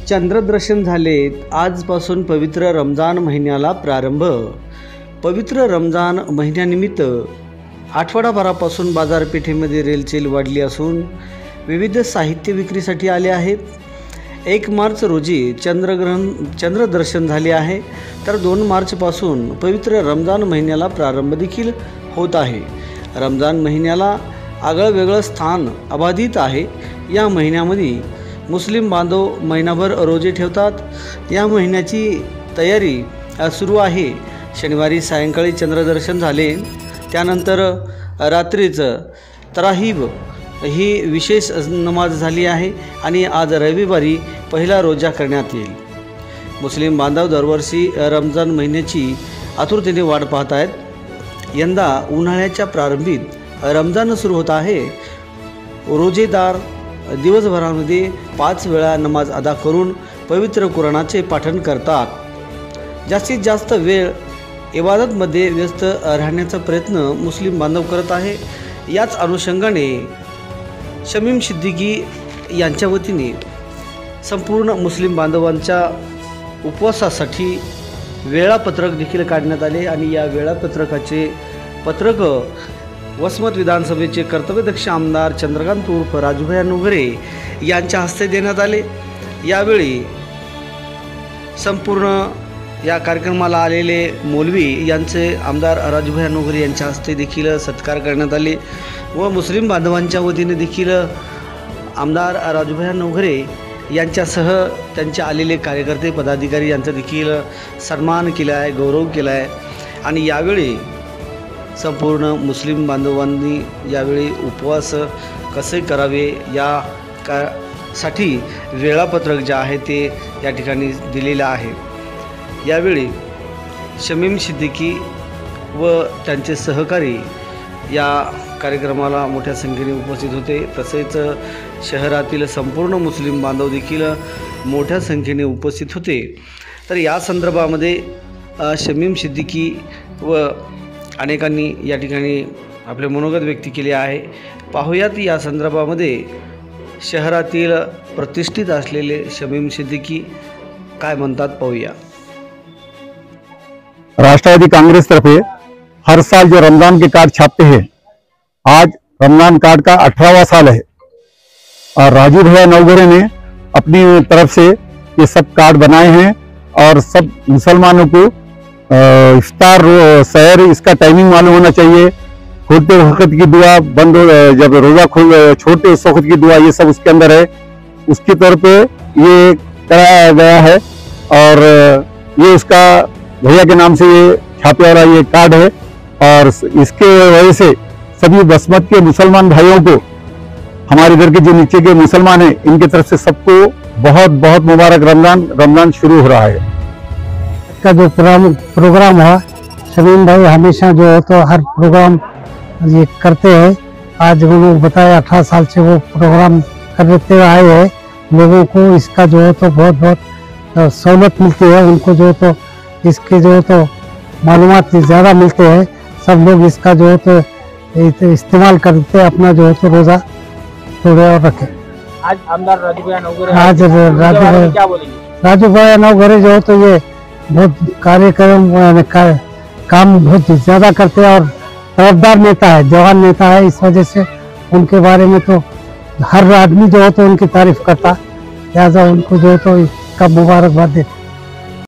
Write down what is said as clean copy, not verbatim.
चंद्रदर्शन झालेत. आजपासून पवित्र रमजान महिन्याला प्रारंभ. पवित्र रमजान महिन्यानिमित्त आठवडाभरापासून बाजारपेठेमध्ये रेलचेल वाढली असून विविध साहित्य विक्रीसाठी आले आहेत. 1 मार्च रोजी चंद्रदर्शन झाले आहे, तर 2 मार्चपासून पवित्र रमजान महिन्याला प्रारंभ देखील होत आहे. रमजान महिन्याला आगळं वेगळं स्थान अबाधित आहे. या महिन्यामध्ये मुस्लिम बांधव महिनाभर रोजे ठेवतात. या महिन्याची तयारी सुरू आहे. शनिवारी सायंकाळी चंद्रदर्शन झाले, त्यानंतर रात्रीचं तराहीब ही विशेष नमाज झाली आहे आणि आज रविवारी पहिला रोजा करण्यात येईल. मुस्लिम बांधव दरवर्षी रमजान महिन्याची आतुरतेने वाट पाहत आहेत. यंदा उन्हाळ्याच्या प्रारंभीत रमजान सुरू होत आहे. रोजेदार दिवसभरामध्ये 5 वेळा नमाज अदा करून पवित्र कुराणाचे पाठन करतात. जास्तीत जास्त वेळ इबादतमध्ये व्यस्त राहण्याचा प्रयत्न मुस्लिम बांधव करत आहे. याच अनुषंगाने शमीम सिद्दीकी यांच्या वतीने संपूर्ण मुस्लिम बांधवांच्या उपवासासाठी वेळापत्रक देखील काढण्यात आले आणि या वेळापत्रकाचे पत्रक वसमत विधानसभेचे कर्तव्यदक्ष आमदार चंद्रकांत उर्फ राजूभाई नवघरे यांच्या हस्ते देण्यात आले. यावेळी संपूर्ण या कार्यक्रमाला आलेले मौलवी यांचे आमदार राजूभाई नवघरे यांच्या हस्ते देखील सत्कार करण्यात आले व मुस्लिम बांधवांच्या वतीने देखील आमदार राजूभाई नवघरे यांच्यासह त्यांचे आलेले कार्यकर्ते पदाधिकारी यांचा देखील सन्मान केला आहे, गौरव केला आहे. आणि यावेळी संपूर्ण मुस्लिम बांधवांनी यावेळी उपवास कसे करावे साठी वेळापत्रक जे आहे ते या ठिकाणी दिलेलं आहे. यावेळी शमीम सिद्दीकी व त्यांचे सहकारी या कार्यक्रमाला मोठ्या संख्येने उपस्थित होते. तसेच शहरातील संपूर्ण मुस्लिम बांधव देखील मोठ्या संख्येने उपस्थित होते. तर या संदर्भामध्ये शमीम सिद्दीकी व अनेकांनी या ठिकाणी आपले मनोगत व्यक्त केले आहे. पाहूयात या संदर्भामध्ये शहरातील प्रतिष्ठित असलेले शमीम सिद्दीकी काय म्हणतात, पाहूया. राष्ट्रवादी कांग्रेस तरफे हर साल जो रमजान के कार्ड छापते हैं, आज रमजान कार्ड का 18वां साल है और राजू भैया नवघरे ने अपनी तरफ से ये सब कार्ड बनाए हैं और सब मुसलमानों को इफ्तार सहर इसका टाइमिंग मालूम होना चाहिए. खोलते वक्त की दुआ, बंद जब रोजा छोड़ते उस वक्त की दुआ, ये सब उसके अंदर है. उसके तौर पे ये कराया गया है और ये उसका भैया के नाम से ये छापे वाला ये कार्ड है. और इसके वजह से सभी बसमत के मुसलमान भाइयों को, हमारे इधर के जो नीचे के मुसलमान हैं, इनकी तरफ से सबको बहुत बहुत मुबारक रमजान शुरू हो रहा है. का जो प्रोग्राम है, शमीम भाई हमेशा जो है तो हर प्रोग्राम ये करते हैं. आज उन्होंने बताया 18 साल से वो प्रोग्राम करते आए हैं. लोगों को इसका जो है तो बहुत बहुत सहूलत मिलती है. उनको जो है तो इसके जो है तो मालूमात ज़्यादा मिलते हैं. सब लोग इसका जो है तो इस्तेमाल करते हैं, अपना जो है तो रोज़ा तोड़े और रखे. आज आमदार राजूभाई नवघरे, आज राजूभाई नवघरे जो है तो ये बहुत कार्यक्रम काम बहुत ज़्यादा करते हैं और तरफदार नेता है, जवान नेता है. इस वजह से उनके बारे में तो हर आदमी जो है तो उनकी तारीफ करता. लिहाजा उनको जो है तो इसका मुबारकबाद देते.